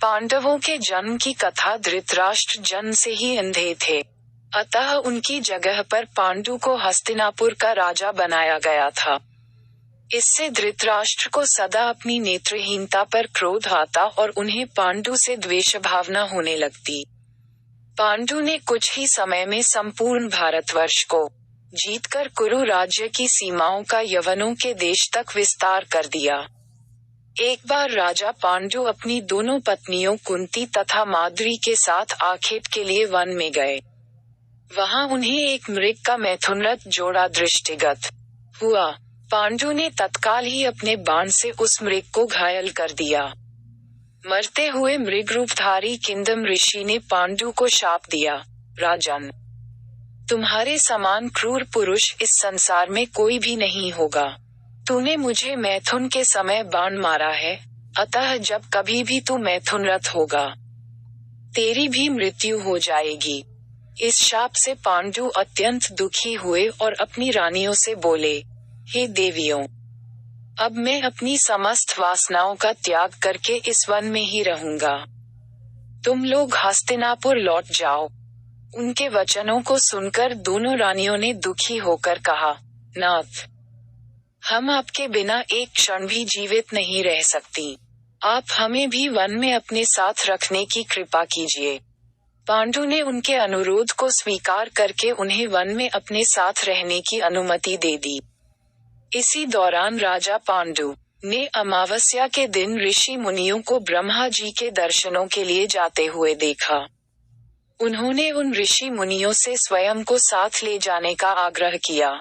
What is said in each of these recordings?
पांडवों के जन्म की कथा धृतराष्ट्र जन्म से ही अंधे थे, अतः उनकी जगह पर पांडु को हस्तिनापुर का राजा बनाया गया था। इससे धृतराष्ट्र को सदा अपनी नेत्रहीनता पर क्रोध आता और उन्हें पांडु से द्वेष भावना होने लगती। पांडु ने कुछ ही समय में संपूर्ण भारतवर्ष को जीतकर कुरु राज्य की सीमाओं का यवनों के देश तक विस्तार कर दिया। एक बार राजा पांडु अपनी दोनों पत्नियों कुंती तथा माद्री के साथ आखेट के लिए वन में गए। वहां उन्हें एक मृग का मैथुनरत जोड़ा दृष्टिगत हुआ। पांडु ने तत्काल ही अपने बाण से उस मृग को घायल कर दिया। मरते हुए मृग रूपधारी किंदम ऋषि ने पांडु को शाप दिया, राजन, तुम्हारे समान क्रूर पुरुष इस संसार में कोई भी नहीं होगा। तूने मुझे मैथुन के समय बाण मारा है, अतः जब कभी भी तू मैथुनरत होगा, तेरी भी मृत्यु हो जाएगी। इस शाप से पांडु अत्यंत दुखी हुए और अपनी रानियों से बोले, हे देवियों, अब मैं अपनी समस्त वासनाओं का त्याग करके इस वन में ही रहूंगा। तुम लोग हस्तिनापुर लौट जाओ। उनके वचनों को सुनकर दोनों रानियों ने दुखी होकर कहा, नाथ, हम आपके बिना एक क्षण भी जीवित नहीं रह सकती। आप हमें भी वन में अपने साथ रखने की कृपा कीजिए। पांडु ने उनके अनुरोध को स्वीकार करके उन्हें वन में अपने साथ रहने की अनुमति दे दी। इसी दौरान राजा पांडु ने अमावस्या के दिन ऋषि मुनियों को ब्रह्मा जी के दर्शनों के लिए जाते हुए देखा। उन्होंने उन ऋषि मुनियों से स्वयं को साथ ले जाने का आग्रह किया।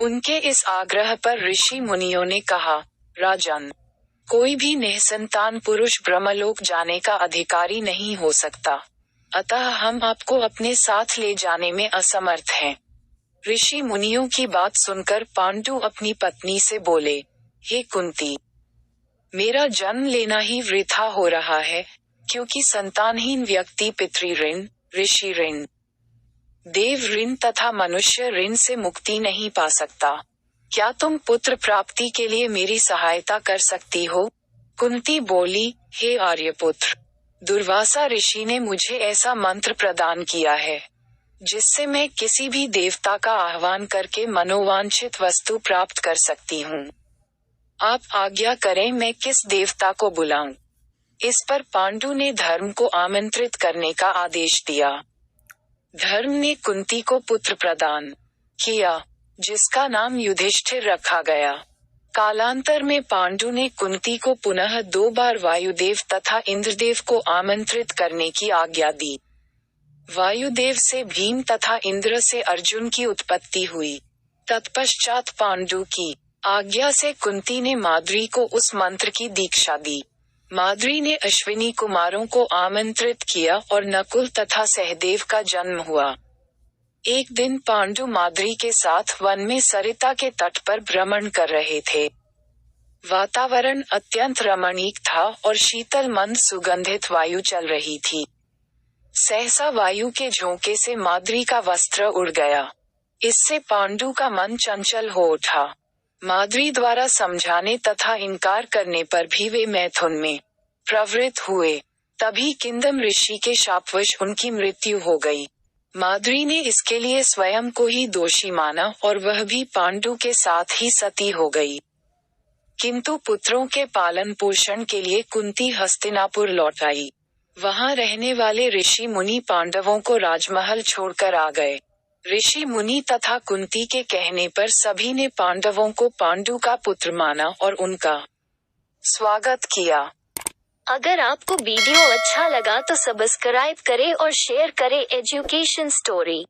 उनके इस आग्रह पर ऋषि मुनियों ने कहा, राजन, कोई भी निःसंतान पुरुष ब्रह्मलोक जाने का अधिकारी नहीं हो सकता, अतः हम आपको अपने साथ ले जाने में असमर्थ हैं। ऋषि मुनियों की बात सुनकर पांडु अपनी पत्नी से बोले, हे कुंती, मेरा जन्म लेना ही वृथा हो रहा है, क्योंकि संतानहीन व्यक्ति पितृ ऋण, ऋषि ऋण, देव ऋण तथा मनुष्य ऋण से मुक्ति नहीं पा सकता। क्या तुम पुत्र प्राप्ति के लिए मेरी सहायता कर सकती हो? कुंती बोली, हे आर्यपुत्र, दुर्वासा ऋषि ने मुझे ऐसा मंत्र प्रदान किया है, जिससे मैं किसी भी देवता का आह्वान करके मनोवांछित वस्तु प्राप्त कर सकती हूँ। आप आज्ञा करें मैं किस देवता को बुलाऊं? इस पर पांडु ने धर्म को आमंत्रित करने का आदेश दिया। धर्म ने कुंती को पुत्र प्रदान किया, जिसका नाम युधिष्ठिर रखा गया। कालांतर में पांडु ने कुंती को पुनः 2 बार वायुदेव तथा इंद्रदेव को आमंत्रित करने की आज्ञा दी। वायुदेव से भीम तथा इंद्र से अर्जुन की उत्पत्ति हुई। तत्पश्चात पांडु की आज्ञा से कुंती ने माद्री को उस मंत्र की दीक्षा दी। माद्री ने अश्विनी कुमारों को आमंत्रित किया और नकुल तथा सहदेव का जन्म हुआ। एक दिन पांडु माद्री के साथ वन में सरिता के तट पर भ्रमण कर रहे थे। वातावरण अत्यंत रमणीक था और शीतल मंद सुगंधित वायु चल रही थी। सहसा वायु के झोंके से माद्री का वस्त्र उड़ गया। इससे पांडु का मन चंचल हो उठा। माद्री द्वारा समझाने तथा इनकार करने पर भी वे मैथुन में प्रवृत्त हुए। तभी किंदम ऋषि के शापवश उनकी मृत्यु हो गई। माद्री ने इसके लिए स्वयं को ही दोषी माना और वह भी पांडु के साथ ही सती हो गई। किंतु पुत्रों के पालन पोषण के लिए कुंती हस्तिनापुर लौट आई। वहां रहने वाले ऋषि मुनि पांडवों को राजमहल छोड़कर आ गए। ऋषि मुनि तथा कुंती के कहने पर सभी ने पांडवों को पांडु का पुत्र माना और उनका स्वागत किया। अगर आपको वीडियो अच्छा लगा तो सब्सक्राइब करें और शेयर करें एजुकेशन स्टोरी।